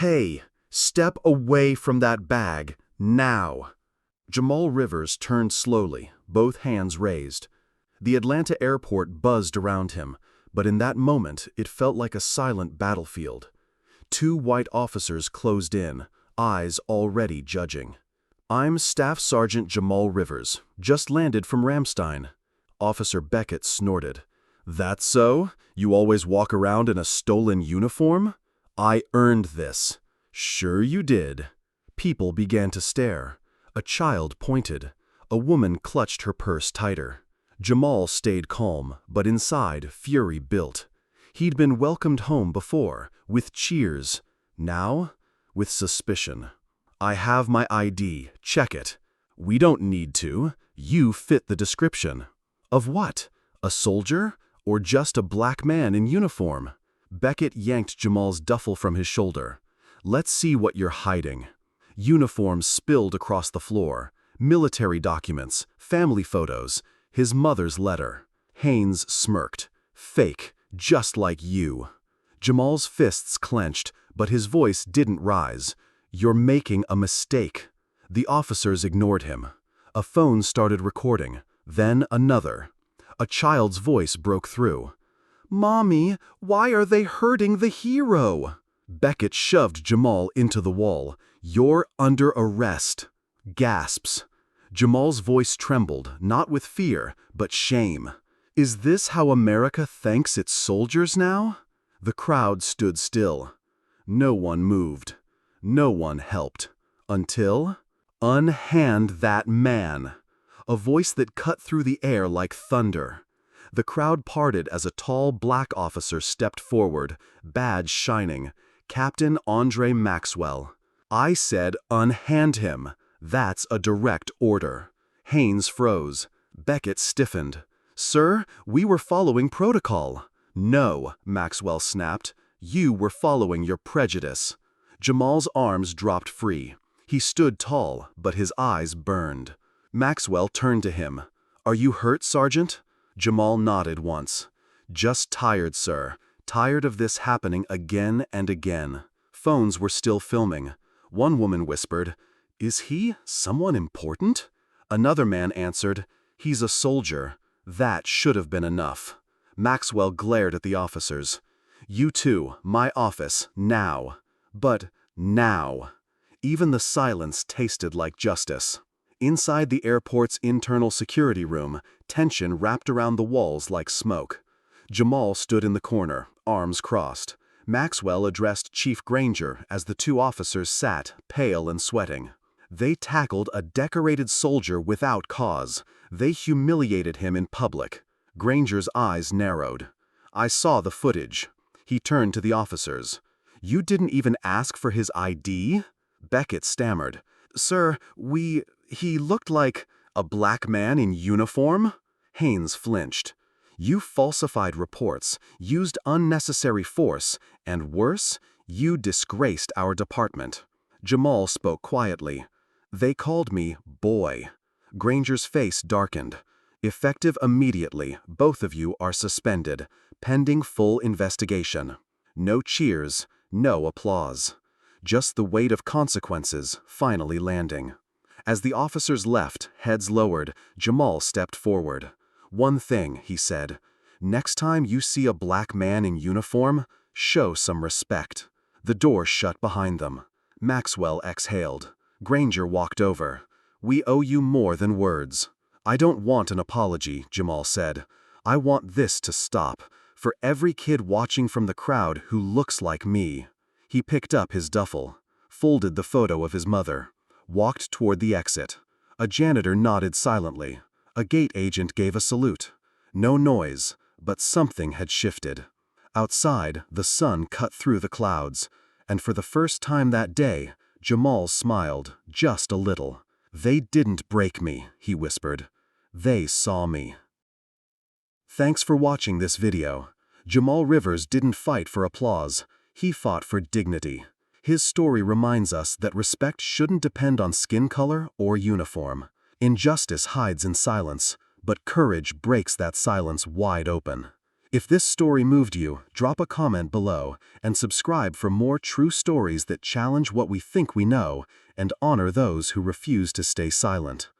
Hey, step away from that bag, now. Jamal Rivers turned slowly, both hands raised. The Atlanta airport buzzed around him, but in that moment it felt like a silent battlefield. Two white officers closed in, eyes already judging. "I'm Staff Sergeant Jamal Rivers, just landed from Ramstein." Officer Beckett snorted. "That's so? You always walk around in a stolen uniform?" "I earned this." "Sure you did." People began to stare. A child pointed. A woman clutched her purse tighter. Jamal stayed calm, but inside, fury built. He'd been welcomed home before, with cheers. Now, with suspicion. "I have my ID, check it." "We don't need to. You fit the description." "Of what? A soldier? Or just a black man in uniform?" Beckett yanked Jamal's duffel from his shoulder. "Let's see what you're hiding." Uniforms spilled across the floor. Military documents, family photos, his mother's letter. Haynes smirked. "Fake, just like you." Jamal's fists clenched, but his voice didn't rise. "You're making a mistake." The officers ignored him. A phone started recording, then another. A child's voice broke through. "Mommy, why are they hurting the hero?" Beckett shoved Jamal into the wall. "You're under arrest." Gasps. Jamal's voice trembled, not with fear, but shame. "Is this how America thanks its soldiers now?" The crowd stood still. No one moved. No one helped. Until... "Unhand that man!" A voice that cut through the air like thunder. The crowd parted as a tall black officer stepped forward, badge shining. Captain Andre Maxwell. "I said unhand him. That's a direct order." Haynes froze. Beckett stiffened. "Sir, we were following protocol." "No," Maxwell snapped. "You were following your prejudice." Jamal's arms dropped free. He stood tall, but his eyes burned. Maxwell turned to him. "Are you hurt, Sergeant?" Jamal nodded once. "Just tired, sir. Tired of this happening again and again." Phones were still filming. One woman whispered, "Is he someone important?" Another man answered, "He's a soldier." That should have been enough. Maxwell glared at the officers. "You two, my office, now." But now. Even the silence tasted like justice. Inside the airport's internal security room, tension wrapped around the walls like smoke. Jamal stood in the corner, arms crossed. Maxwell addressed Chief Granger as the two officers sat, pale and sweating. They tackled a decorated soldier without cause. They humiliated him in public. Granger's eyes narrowed. "I saw the footage." He turned to the officers. "You didn't even ask for his ID?" Beckett stammered. "Sir, he looked like a black man in uniform." Haynes flinched. "You falsified reports, used unnecessary force, and worse, you disgraced our department." Jamal spoke quietly. "They called me boy." Granger's face darkened. "Effective immediately, both of you are suspended, pending full investigation." No cheers, no applause. Just the weight of consequences finally landing. As the officers left, heads lowered, Jamal stepped forward. "One thing," he said. "Next time you see a black man in uniform, show some respect." The door shut behind them. Maxwell exhaled. Granger walked over. "We owe you more than words." "I don't want an apology," Jamal said. "I want this to stop, for every kid watching from the crowd who looks like me." He picked up his duffel, folded the photo of his mother, walked toward the exit. A janitor nodded silently. A gate agent gave a salute. No noise, but something had shifted. Outside, the sun cut through the clouds, and for the first time that day, Jamal smiled, just a little. "They didn't break me," he whispered. "They saw me." Thanks for watching this video. Jamal Rivers didn't fight for applause. He fought for dignity. His story reminds us that respect shouldn't depend on skin color or uniform. Injustice hides in silence, but courage breaks that silence wide open. If this story moved you, drop a comment below and subscribe for more true stories that challenge what we think we know and honor those who refuse to stay silent.